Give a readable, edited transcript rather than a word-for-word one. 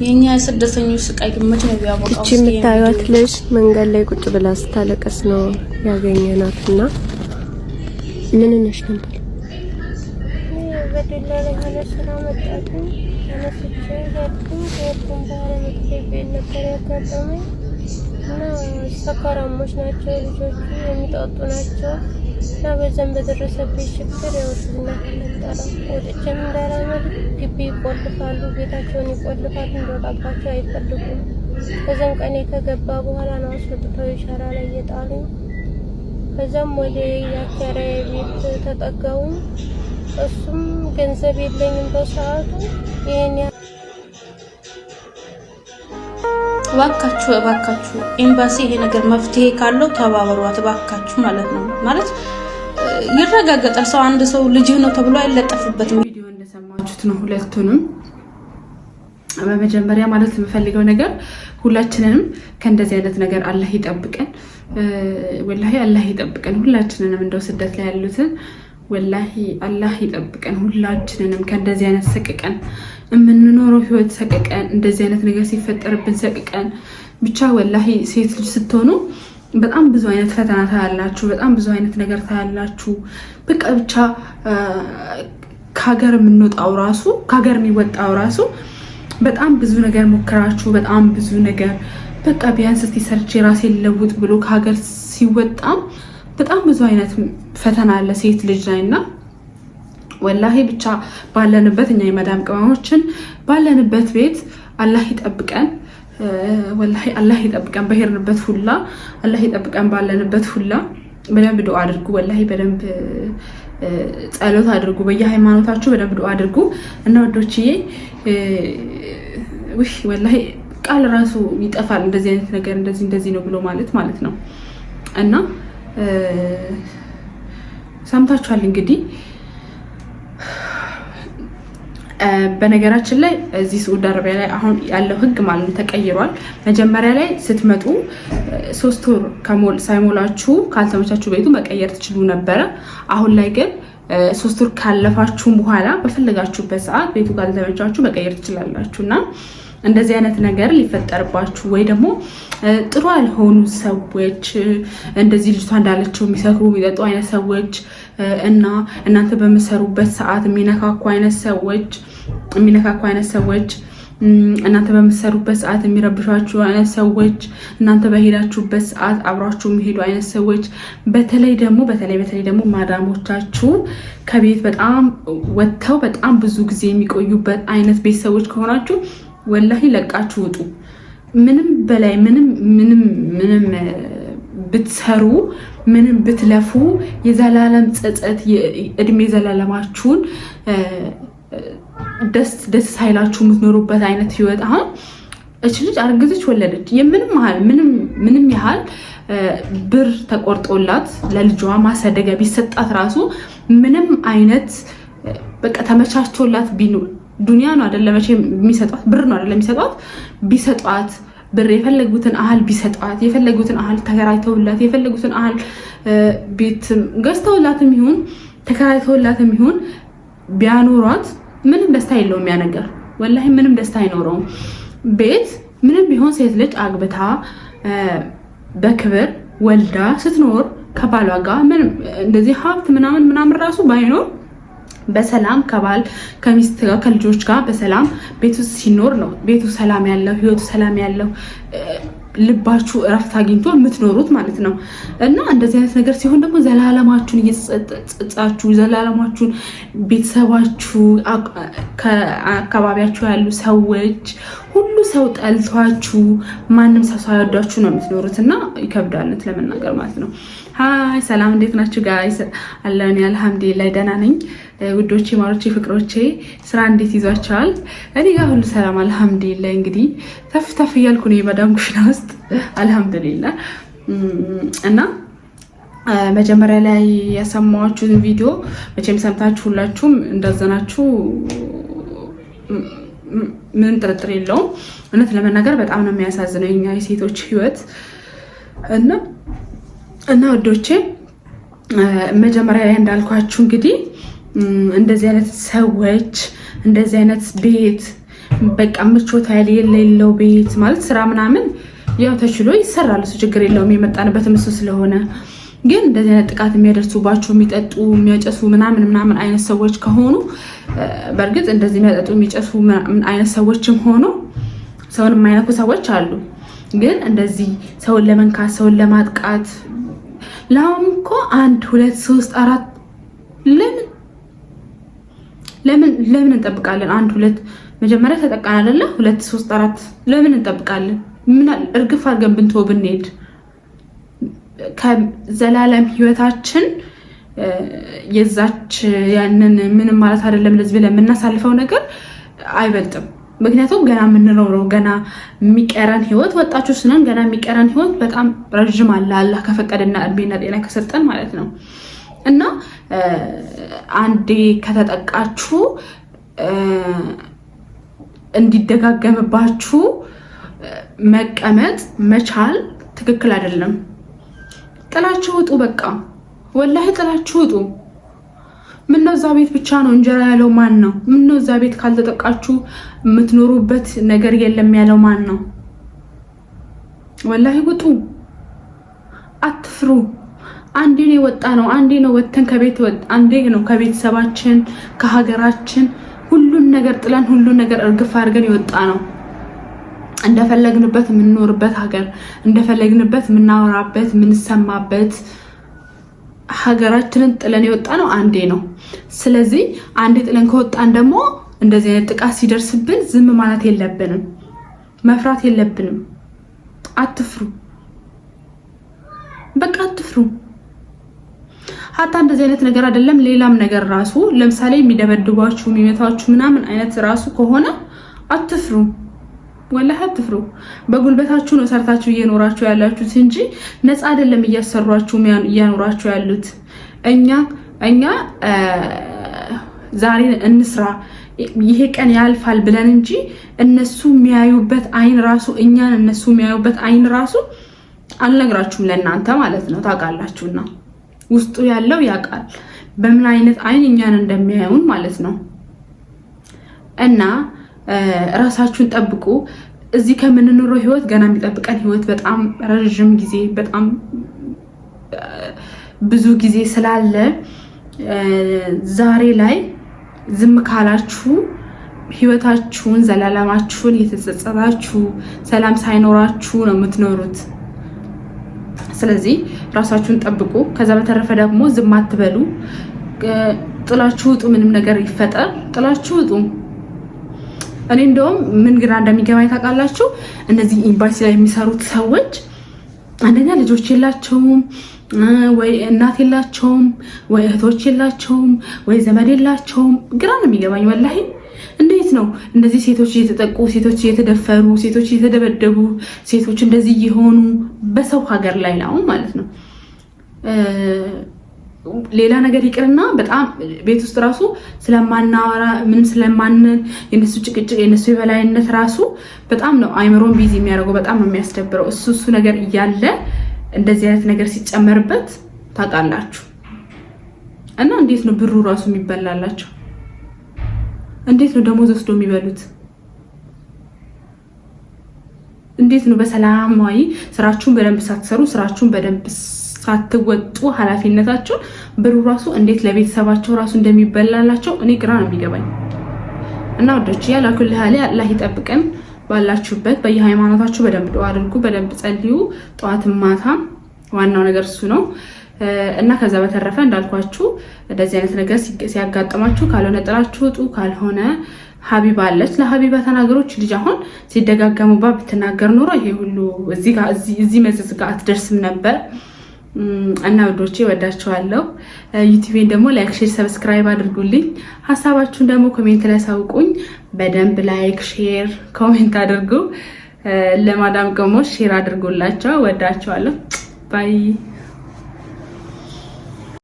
የኛ ስደተኞች ስቃይ ግመት ነው ያወቀው። እቺ የምታዩት ልጅ መንገድ ላይ ቁጭ ብላ ስታለቀስ ነው ያገኘናትና ምን ነሽ ነበር በደላ ላይ ሀለስራ መጣቱ አነስቼ ያጥኩ ባለቤት ነበር ያጋጠመኝ እና ሰካራሞች ናቸው ልጆቹ የሚጠጡ ናቸው እና በዛም በደረሰብኝ ችግር ያወጡና ተለጣላ ወጥቼም እንዳራመድ ግቢ ይቆልፋሉ ቤታቸውን ይቆልፋሉ እንደወጣባቸው አይፈልጉም በዛም ቀኔ ከገባ በኋላ ነው አስወጥተው ሻራ ላይ የጣሉኝ በዛም ወደ ያከራይ ቤት ተጠጋው እሱም ገንዘብ የለኝም በሰዓቱ የኔ እባካችሁ ኤምባሲ ይሄ ነገር መፍትሄ ካለው ተባበሯት እባካችሁ ማለት ነው ማለት ይረጋገጣል ሰው አንድ ሰው ልጅ ነው ተብሎ አይለጠፍበትም ቪዲዮ እንደሰማችሁት ነው ሁለቱንም በመጀመሪያ ማለት የምፈልገው ነገር ሁላችንንም ከእንደዚህ አይነት ነገር አላህ ይጠብቀን ወላሂ አላህ ይጠብቀን ሁላችንንም እንደው ስደት ላይ ያሉትን ወላሂ አላህ ይጠብቀን ሁላችንንም ከእንደዚህ አይነት ሰቀቀን የምንኖረው ህይወት ሰቀቀን እንደዚህ አይነት ነገር ሲፈጠርብን ሰቀቀን ብቻ ወላሂ ሴት ልጅ ስትሆኑ በጣም ብዙ አይነት ፈተና ታያላችሁ በጣም ብዙ አይነት ነገር ታያላችሁ በቃ ብቻ ከሀገር የምንወጣው ራሱ ከሀገር የሚወጣው ራሱ በጣም ብዙ ነገር ሞክራችሁ በጣም ብዙ ነገር በቃ ቢያንስ እስቲ ሰርቼ ራሴን ለውጥ ብሎ ከሀገር ሲወጣ በጣም ብዙ አይነት ፈተና አለ ሴት ልጅ ላይና ወላሂ ብቻ ባለንበት እኛ የመዳም ቅመሞችን ባለንበት ቤት አላህ ይጠብቀን ወላሂ አላህ ይጠብቀን በሄርንበት ሁላ አላህ ይጠብቀን ባለንበት ሁላ በደንብ ዱአ አድርጉ ወላሂ በደንብ ጸሎት አድርጉ በየሃይማኖታችሁ በደንብ ዱአ አድርጉ እና ወዶችዬ ወላሂ ቃል ራሱ ይጠፋል እንደዚህ አይነት ነገር እንደዚህ ነው ብሎ ማለት ነው እና ሰምታችኋል እንግዲህ በነገራችን ላይ እዚህ ሳውዲ አረቢያ ላይ አሁን ያለው ህግ ማለት ተቀይሯል መጀመሪያ ላይ ስትመጡ 3 ወር ሳይሞላችሁ ካልተመቻችሁ ቤቱ መቀየር ትችሉ ነበር አሁን ላይ ግን 3 ወር ካለፋችሁ በኋላ በፈለጋችሁበት ሰዓት ቤቱ ካልተመቻችሁ መቀየር ትችላላችሁና እንደዚህ አይነት ነገር ሊፈጠርባችሁ ወይ ደግሞ ጥሩ ያልሆኑ ሰዎች እንደዚህ ልጅቷ እንዳለችው የሚሰክሩ የሚጠጡ አይነት ሰዎች እና እናንተ በመሰሩበት ሰዓት የሚነካኩ አይነት ሰዎች እናንተ በመሰሩበት ሰዓት የሚረብሿችሁ አይነት ሰዎች እናንተ በሄዳችሁበት ሰዓት አብራችሁ የሚሄዱ አይነት ሰዎች በተለይ ደግሞ ማዳሞቻችሁ ከቤት በጣም ወጥተው በጣም ብዙ ጊዜ የሚቆዩበት አይነት ቤት ሰዎች ከሆናችሁ ወላሂ ለቃችሁ ውጡ ምንም በላይ ምንም ብትሰሩ ምንም ብትለፉ የዘላለም ጸጸት እድሜ ዘላለማችሁን ደስ ሳይላችሁ የምትኖሩበት አይነት ህይወት አሁን እቺ ልጅ አርግዘች ወለደች ምንም ያህል ብር ተቆርጦላት ለልጇ ማሳደጊያ ቢሰጣት ራሱ ምንም አይነት በቃ ተመቻችቶላት ቢኖር ዱንያ ነው አይደለም የሚሰጣት ብር ነው አይደለም የሚሰጣት ቢሰጣት ብር የፈለጉትን አህል ቢሰጣት የፈለጉትን አህል ተከራይተውላት የፈለጉትን አህል ቤት ገዝተውላትም ይሁን ተከራይተውላትም ይሁን ቢያኖሯት ምንም ደስታ የለውም ያ ነገር ወላሂ ምንም ደስታ አይኖረውም ቤት ምንም ቢሆን ሴት ልጅ አግብታ በክብር ወልዳ ስትኖር ከባሏ ጋር ምንም እንደዚህ ሀብት ምናምን ራሱ ባይኖር በሰላም ከባል ከሚስት ጋር ከልጆች ጋር በሰላም ቤቱ ሲኖር ነው ቤቱ ሰላም ያለው ህይወቱ ሰላም ያለው ልባችሁ እረፍት አግኝቶ የምትኖሩት ማለት ነው እና እንደዚህ አይነት ነገር ሲሆን ደግሞ ዘላለማችሁን እየጸጸታችሁ ዘላለማችሁን ቤተሰባችሁ ከአካባቢያችሁ ያሉ ሰዎች ሁሉ ሰው ጠልቷችሁ ማንም ሰው ሳይወዳችሁ ነው የምትኖሩትና ይከብዳል ለመናገር ማለት ነው ሃይ ሰላም እንዴት ናችሁ ጋይስ አላህ አልሐምዱሊላህ ደህና ነኝ ውዶቼ ማሮቼ ፍቅሮቼ ስራ እንዴት ይዟችኋል እኔ ጋር ሁሉ ሰላም አልሐምዱሊላህ እንግዲህ ተፍተፍ እያልኩ ነው የመዳም ኩሽና ውስጥ አልሐምዱሊላህ እና መጀመሪያ ላይ ያሰማኋችሁን ቪዲዮ መቼም ሰምታችሁ ሁላችሁም እንዳዘናችሁ ምንም ጥርጥር የለውም እውነት ለመናገር በጣም ነው የሚያሳዝነው የኛ የሴቶች ህይወት እና ወዶቼ መጀመሪያ ላይ እንዳልኳችሁ እንግዲህ እንደዚህ አይነት ሰዎች እንደዚህ አይነት ቤት በቃ ምቾት የሌለው ቤት ማለት ስራ ምናምን ያው ተችሎ ይሰራል፣ እሱ ችግር የለውም የመጣንበት እሱ ስለሆነ። ግን እንደዚህ አይነት ጥቃት የሚያደርሱባቸው የሚጠጡ የሚያጨሱ ምናምን አይነት ሰዎች ከሆኑ በእርግጥ እንደዚህ የሚያጠጡ የሚጨሱ አይነት ሰዎችም ሆኖ ሰውን የማይነኩ ሰዎች አሉ። ግን እንደዚህ ሰውን ለመንካት ሰውን ለማጥቃት ላውም እኮ 1 2 3 4 ለምን እንጠብቃለን? 1 2 መጀመሪያ ተጠቃን አይደለ? 2 3 4 ለምን እንጠብቃለን? ምን እርግፍ አድርገን ብንተው ብንሄድ ከዘላለም ህይወታችን የዛች ያንን ምንም ማለት አይደለም ለዚህ ብለን የምናሳልፈው ነገር አይበልጥም። ምክንያቱም ገና የምንኖረው ገና የሚቀረን ህይወት ወጣችሁ ነን። ገና የሚቀረን ህይወት በጣም ረጅም አለ፣ አላህ ከፈቀደና እድሜና ጤና ከሰጠን ማለት ነው። እና አንዴ ከተጠቃችሁ እንዲደጋገምባችሁ መቀመጥ መቻል ትክክል አይደለም። ጥላችሁ ውጡ፣ በቃ ወላሂ ጥላችሁ ውጡ። ምነው እዛ ቤት ብቻ ነው እንጀራ ያለው ማን ነው? ምነው እዛ ቤት ካልተጠቃችሁ የምትኖሩበት ነገር የለም ያለው ማን ነው? ወላሂ ውጡ፣ አትፍሩ። አንዴ ነው ወጣ ነው፣ አንዴ ነው ወተን ከቤት አንዴ ነው ከቤተሰባችን ከሀገራችን ሁሉን ነገር ጥለን ሁሉን ነገር እርግፍ አድርገን የወጣ ነው። እንደፈለግንበት የምንኖርበት ሀገር፣ እንደፈለግንበት የምናወራበት የምንሰማበት ሀገራችንን ጥለን የወጣ ነው አንዴ ነው። ስለዚህ አንዴ ጥለን ከወጣን ደግሞ እንደዚህ አይነት ጥቃት ሲደርስብን ዝም ማለት የለብንም፣ መፍራት የለብንም። አትፍሩ፣ በቃ አትፍሩ። ሀታ እንደዚህ አይነት ነገር አይደለም ሌላም ነገር ራሱ ለምሳሌ የሚደበድቧችሁ የሚመታችሁ ምናምን አይነት ራሱ ከሆነ አትፍሩ፣ ወላሂ አትፍሩ። በጉልበታችሁ ነው ሰርታችሁ እየኖራችሁ ያላችሁት እንጂ ነፃ አይደለም እያሰሯችሁ እያኖራችሁ ያሉት። እኛ ዛሬ እንስራ ይሄ ቀን ያልፋል ብለን እንጂ እነሱ የሚያዩበት አይን ራሱ እኛን እነሱ የሚያዩበት አይን ራሱ አልነግራችሁም ለእናንተ ማለት ነው። ታውቃላችሁና ውስጡ ያለው ያውቃል በምን አይነት አይን እኛን እንደሚያዩን ማለት ነው። እና ራሳችሁን ጠብቁ። እዚህ ከምንኖረው ህይወት ገና የሚጠብቀን ህይወት በጣም ረጅም ጊዜ በጣም ብዙ ጊዜ ስላለ ዛሬ ላይ ዝም ካላችሁ ህይወታችሁን ዘላለማችሁን እየተጸጸታችሁ ሰላም ሳይኖራችሁ ነው የምትኖሩት። ስለዚህ ራሳችሁን ጠብቁ። ከዛ በተረፈ ደግሞ ዝም አትበሉ። ጥላችሁ ውጡ። ምንም ነገር ይፈጠር ጥላችሁ ውጡ። እኔ እንደውም ምን ግራ እንደሚገባኝ ታውቃላችሁ? እነዚህ ኤምባሲ ላይ የሚሰሩት ሰዎች አንደኛ ልጆች የላቸውም ወይ እናት የላቸውም ወይ እህቶች የላቸውም ወይ ዘመድ የላቸውም። ግራ ነው የሚገባኝ ወላሂ። እንዴት ነው እንደዚህ ሴቶች እየተጠቁ ሴቶች እየተደፈሩ ሴቶች እየተደበደቡ ሴቶች እንደዚህ እየሆኑ በሰው ሀገር ላይ ነው ማለት ነው። ሌላ ነገር ይቅርና በጣም ቤት ውስጥ ራሱ ስለማናወራ ምንም ስለማንል የነሱ ጭቅጭቅ የነሱ የበላይነት ራሱ በጣም ነው አይምሮን ቢዚ የሚያደርገው። በጣም ነው የሚያስደብረው። እሱ ነገር እያለ እንደዚህ አይነት ነገር ሲጨመርበት ታውቃላችሁ። እና እንዴት ነው ብሩ ራሱ የሚበላላቸው? እንዴት ነው ደሞዝ ወስዶ የሚበሉት? እንዴት ነው በሰላማዊ ስራችሁን በደንብ ሳትሰሩ ስራችሁን በደንብ ሳትወጡ ኃላፊነታችሁን ብሩ ራሱ እንዴት ለቤተሰባቸው ራሱ እንደሚበላላቸው እኔ ግራ ነው የሚገባኝ። እና ወዶች ያላኩል ሀሊ አላህ ይጠብቀን። ባላችሁበት በየሃይማኖታችሁ በደንብ ዱአ አድርጉ፣ በደንብ ጸልዩ፣ ጧትም ማታም። ዋናው ነገር እሱ ነው። እና ከዛ በተረፈ እንዳልኳችሁ እንደዚህ አይነት ነገር ሲያጋጥማችሁ ካልሆነ ጥላችሁ ውጡ፣ ካልሆነ ሀቢባ አለች ለሀቢባ ተናገሮች። ልጅ አሁን ሲደጋገሙባ ብትናገር ኖሮ ይሄ ሁሉ እዚህ መዘዝ ጋር አትደርስም ነበር። እና ወዶቼ ወዳችኋለሁ። ዩቲዩብን ደግሞ ላይክ፣ ሼር፣ ሰብስክራይብ አድርጉልኝ። ሀሳባችሁን ደግሞ ኮሜንት ላይ ሳውቁኝ። በደንብ ላይክ፣ ሼር፣ ኮሜንት አድርጉ። ለማዳም ቀሞች ሼር አድርጉላቸው። ወዳችኋለሁ። ባይ